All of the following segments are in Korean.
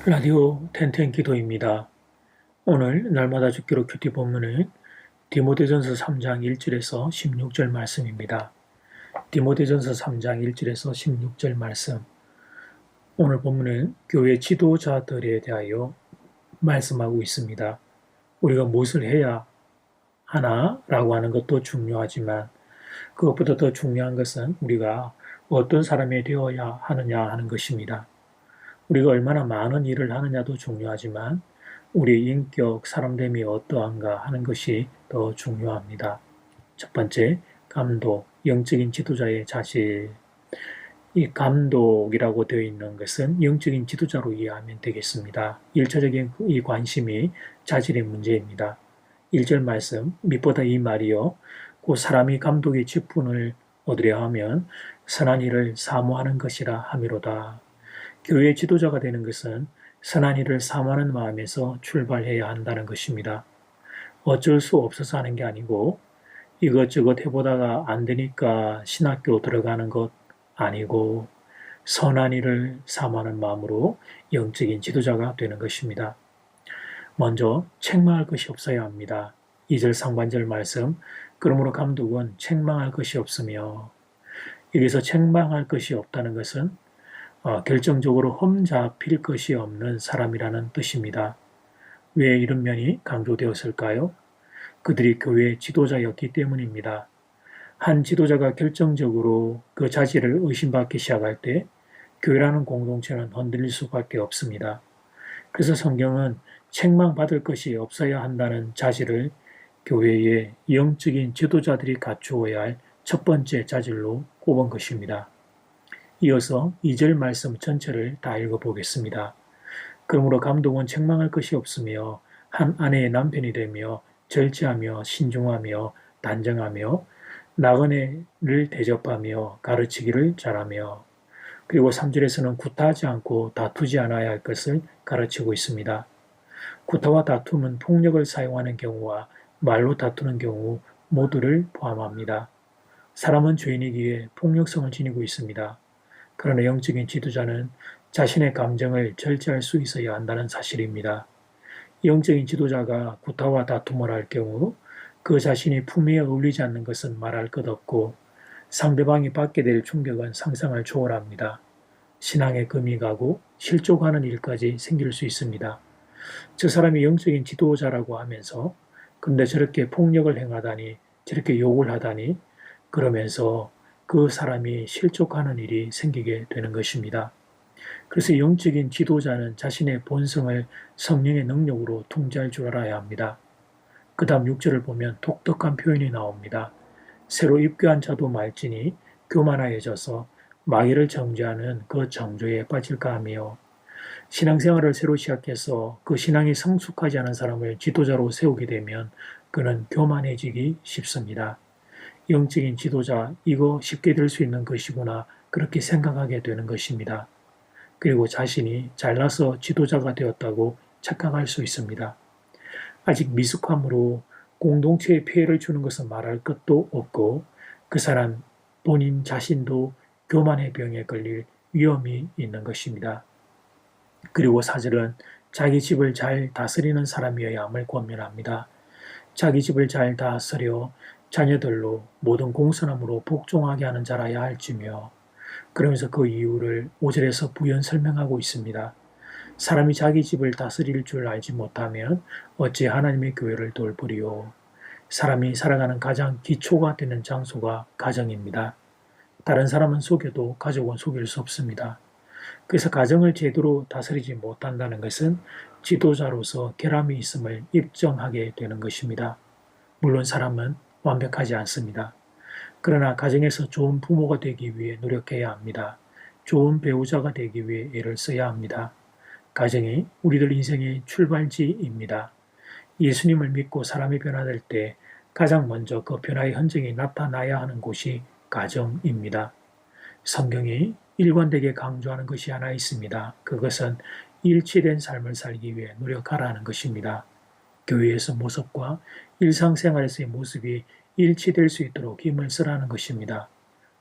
라디오 텐텐 기도입니다. 오늘 날마다 죽기로 큐티 본문은 디모데전서 3장 1절에서 16절 말씀입니다. 디모데전서 3장 1절에서 16절 말씀. 오늘 본문은 교회 지도자들에 대하여 말씀하고 있습니다. 우리가 무엇을 해야 하나라고 하는 것도 중요하지만 그것보다 더 중요한 것은 우리가 어떤 사람이 되어야 하느냐 하는 것입니다. 우리가 얼마나 많은 일을 하느냐도 중요하지만 우리의 인격, 사람됨이 어떠한가 하는 것이 더 중요합니다. 첫 번째, 감독, 영적인 지도자의 자질. 이 감독이라고 되어 있는 것은 영적인 지도자로 이해하면 되겠습니다. 1차적인 이 관심이 자질의 문제입니다. 1절 말씀, 밑보다 이 말이요. 그 사람이 감독의 직분을 얻으려 하면 선한 일을 사모하는 것이라 함이로다. 교회 지도자가 되는 것은 선한 일을 사모하는 마음에서 출발해야 한다는 것입니다. 어쩔 수 없어서 하는 게 아니고 이것저것 해보다가 안 되니까 신학교 들어가는 것 아니고 선한 일을 사모하는 마음으로 영적인 지도자가 되는 것입니다. 먼저 책망할 것이 없어야 합니다. 2절 상반절 말씀, 그러므로 감독은 책망할 것이 없으며, 여기서 책망할 것이 없다는 것은 결정적으로 험잡힐 것이 없는 사람이라는 뜻입니다. 왜 이런 면이 강조되었을까요? 그들이 교회 지도자였기 때문입니다. 한 지도자가 결정적으로 그 자질을 의심받기 시작할 때 교회라는 공동체는 흔들릴 수밖에 없습니다. 그래서 성경은 책망받을 것이 없어야 한다는 자질을 교회의 영적인 지도자들이 갖추어야 할 첫 번째 자질로 꼽은 것입니다. 이어서 2절 말씀 전체를 다 읽어보겠습니다. 그러므로 감독은 책망할 것이 없으며 한 아내의 남편이 되며 절제하며 신중하며 단정하며 나그네를 대접하며 가르치기를 잘하며, 그리고 3절에서는 구타하지 않고 다투지 않아야 할 것을 가르치고 있습니다. 구타와 다툼은 폭력을 사용하는 경우와 말로 다투는 경우 모두를 포함합니다. 사람은 죄인이기에 폭력성을 지니고 있습니다. 그러나 영적인 지도자는 자신의 감정을 절제할 수 있어야 한다는 사실입니다. 영적인 지도자가 구타와 다툼을 할 경우 그 자신이 품위에 어울리지 않는 것은 말할 것 없고 상대방이 받게 될 충격은 상상을 초월합니다. 신앙에 금이 가고 실족하는 일까지 생길 수 있습니다. 저 사람이 영적인 지도자라고 하면서 근데 저렇게 폭력을 행하다니, 저렇게 욕을 하다니, 그러면서 그 사람이 실족하는 일이 생기게 되는 것입니다. 그래서 영적인 지도자는 자신의 본성을 성령의 능력으로 통제할 줄 알아야 합니다. 그 다음 6절을 보면 독특한 표현이 나옵니다. 새로 입교한 자도 말지니 교만하여져서 마귀를 정죄하는 그 정죄에 빠질까 하며, 신앙생활을 새로 시작해서 그 신앙이 성숙하지 않은 사람을 지도자로 세우게 되면 그는 교만해지기 쉽습니다. 영적인 지도자, 이거 쉽게 될 수 있는 것이구나, 그렇게 생각하게 되는 것입니다. 그리고 자신이 잘나서 지도자가 되었다고 착각할 수 있습니다. 아직 미숙함으로 공동체에 피해를 주는 것은 말할 것도 없고 그 사람 본인 자신도 교만의 병에 걸릴 위험이 있는 것입니다. 그리고 4절은 자기 집을 잘 다스리는 사람이어야 함을 권면합니다. 자기 집을 잘 다스려 자녀들로 모든 공손함으로 복종하게 하는 자라야 할지며, 그러면서 그 이유를 5절에서 부연 설명하고 있습니다. 사람이 자기 집을 다스릴 줄 알지 못하면 어찌 하나님의 교회를 돌보리요. 사람이 살아가는 가장 기초가 되는 장소가 가정입니다. 다른 사람은 속여도 가족은 속일 수 없습니다. 그래서 가정을 제대로 다스리지 못한다는 것은 지도자로서 결함이 있음을 입증하게 되는 것입니다. 물론 사람은 완벽하지 않습니다. 그러나 가정에서 좋은 부모가 되기 위해 노력해야 합니다. 좋은 배우자가 되기 위해 애를 써야 합니다. 가정이 우리들 인생의 출발지입니다. 예수님을 믿고 사람이 변화될 때 가장 먼저 그 변화의 흔적이 나타나야 하는 곳이 가정입니다. 성경이 일관되게 강조하는 것이 하나 있습니다. 그것은 일치된 삶을 살기 위해 노력하라는 것입니다. 교회에서 모습과 일상생활에서의 모습이 일치될 수 있도록 힘을 쓰라는 것입니다.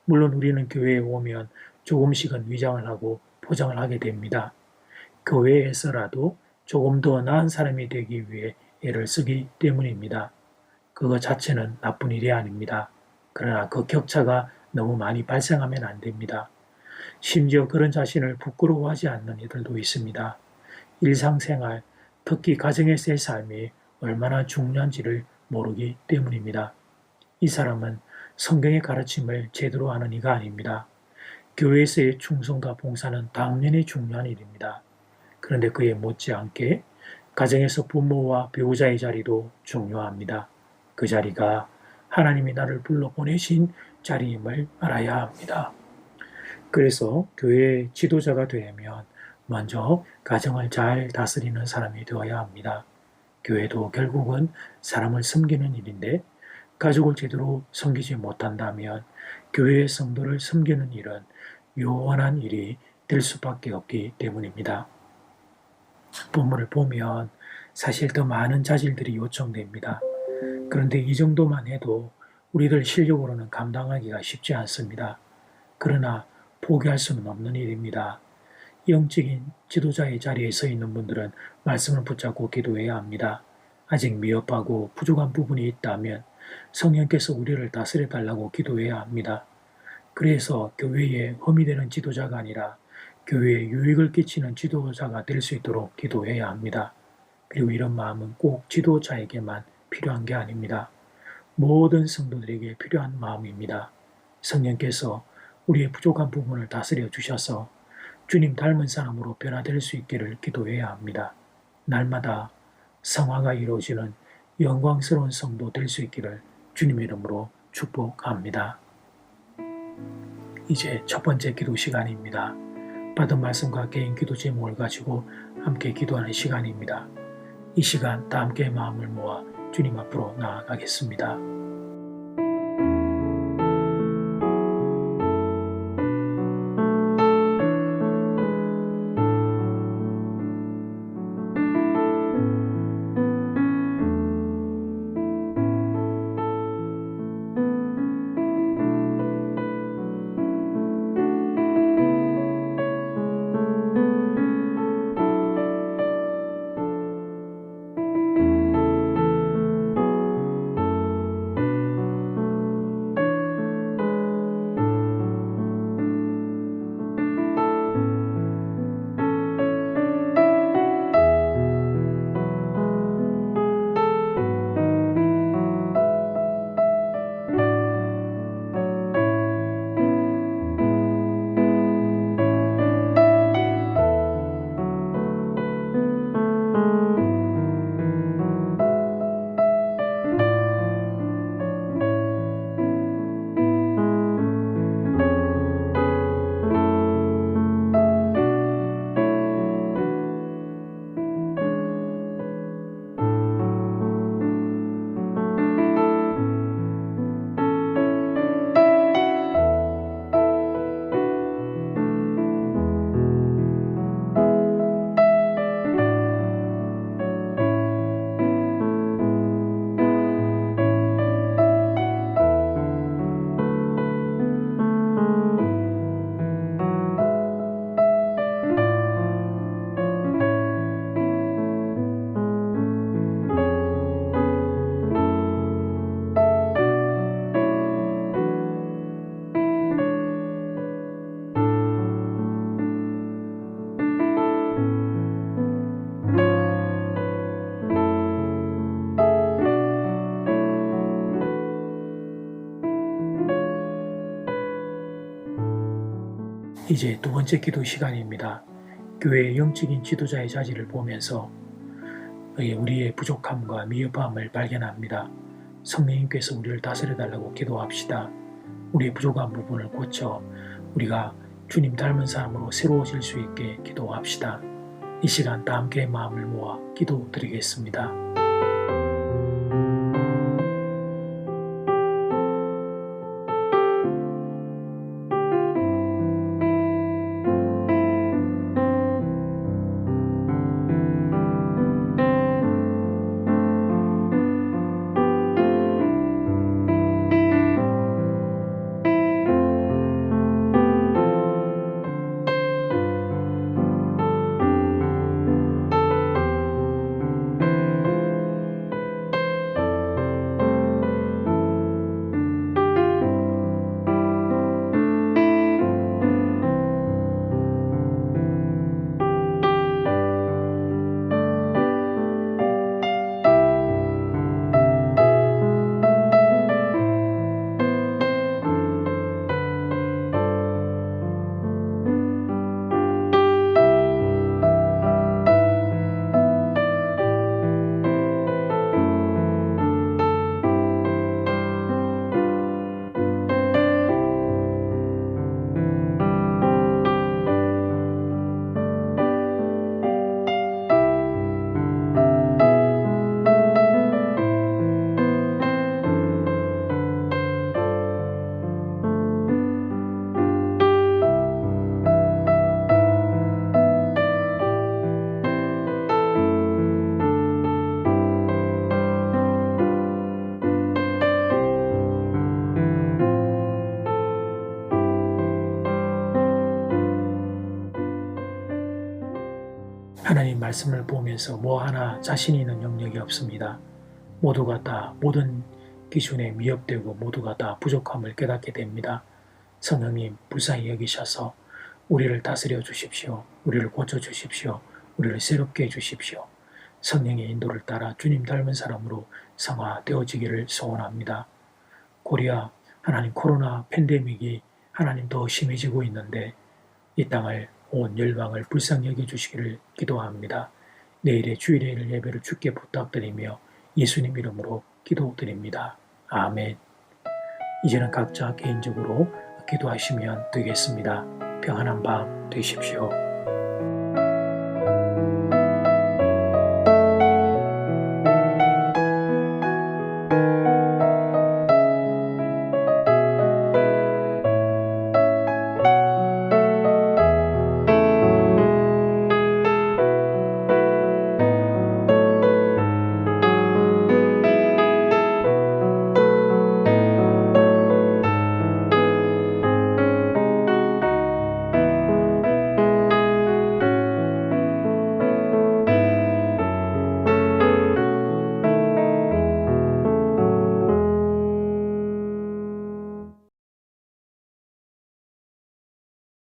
물론 우리는 교회에 오면 조금씩은 위장을 하고 포장을 하게 됩니다. 교회에서라도 조금 더 나은 사람이 되기 위해 애를 쓰기 때문입니다. 그거 자체는 나쁜 일이 아닙니다. 그러나 그 격차가 너무 많이 발생하면 안 됩니다. 심지어 그런 자신을 부끄러워하지 않는 이들도 있습니다. 일상생활, 특히 가정에서의 삶이 얼마나 중요한지를 모르기 때문입니다. 이 사람은 성경의 가르침을 제대로 아는 이가 아닙니다. 교회에서의 충성과 봉사는 당연히 중요한 일입니다. 그런데 그에 못지않게 가정에서 부모와 배우자의 자리도 중요합니다. 그 자리가 하나님이 나를 불러 보내신 자리임을 알아야 합니다. 그래서 교회의 지도자가 되려면 먼저 가정을 잘 다스리는 사람이 되어야 합니다. 교회도 결국은 사람을 섬기는 일인데 가족을 제대로 섬기지 못한다면 교회의 성도를 섬기는 일은 요원한 일이 될 수밖에 없기 때문입니다. 본문을 보면 사실 더 많은 자질들이 요청됩니다. 그런데 이 정도만 해도 우리들 실력으로는 감당하기가 쉽지 않습니다. 그러나 포기할 수는 없는 일입니다. 영적인 지도자의 자리에 서 있는 분들은 말씀을 붙잡고 기도해야 합니다. 아직 미흡하고 부족한 부분이 있다면 성령께서 우리를 다스려 달라고 기도해야 합니다. 그래서 교회에 흠이 되는 지도자가 아니라 교회에 유익을 끼치는 지도자가 될 수 있도록 기도해야 합니다. 그리고 이런 마음은 꼭 지도자에게만 필요한 게 아닙니다. 모든 성도들에게 필요한 마음입니다. 성령께서 우리의 부족한 부분을 다스려 주셔서 주님 닮은 사람으로 변화될 수 있기를 기도해야 합니다. 날마다 성화가 이루어지는 영광스러운 성도 될 수 있기를 주님의 이름으로 축복합니다. 이제 첫 번째 기도 시간입니다. 받은 말씀과 개인 기도 제목을 가지고 함께 기도하는 시간입니다. 이 시간 다 함께 마음을 모아 주님 앞으로 나아가겠습니다. 이제 두 번째 기도 시간입니다. 교회의 영적인 지도자의 자질을 보면서 우리의 부족함과 미흡함을 발견합니다. 성령님께서 우리를 다스려달라고 기도합시다. 우리의 부족한 부분을 고쳐 우리가 주님 닮은 사람으로 새로워질 수 있게 기도합시다. 이 시간 다 함께 마음을 모아 기도드리겠습니다. 말씀을 보면서 뭐 하나 자신 있는 영역이 없습니다. 모두가 다 모든 기준에 미흡되고 모두가 다 부족함을 깨닫게 됩니다. 성령님 불쌍히 여기셔서 우리를 다스려 주십시오. 우리를 고쳐 주십시오. 우리를 새롭게 해주십시오. 성령의 인도를 따라 주님 닮은 사람으로 성화되어지기를 소원합니다. 코리아 하나님 코로나 팬데믹이 하나님 더 심해지고 있는데 이 땅을 온 열방을 불쌍히 여겨주시기를 기도합니다. 내일의 주일의 예배를 주께 부탁드리며 예수님 이름으로 기도드립니다. 아멘. 이제는 각자 개인적으로 기도하시면 되겠습니다. 평안한 밤 되십시오.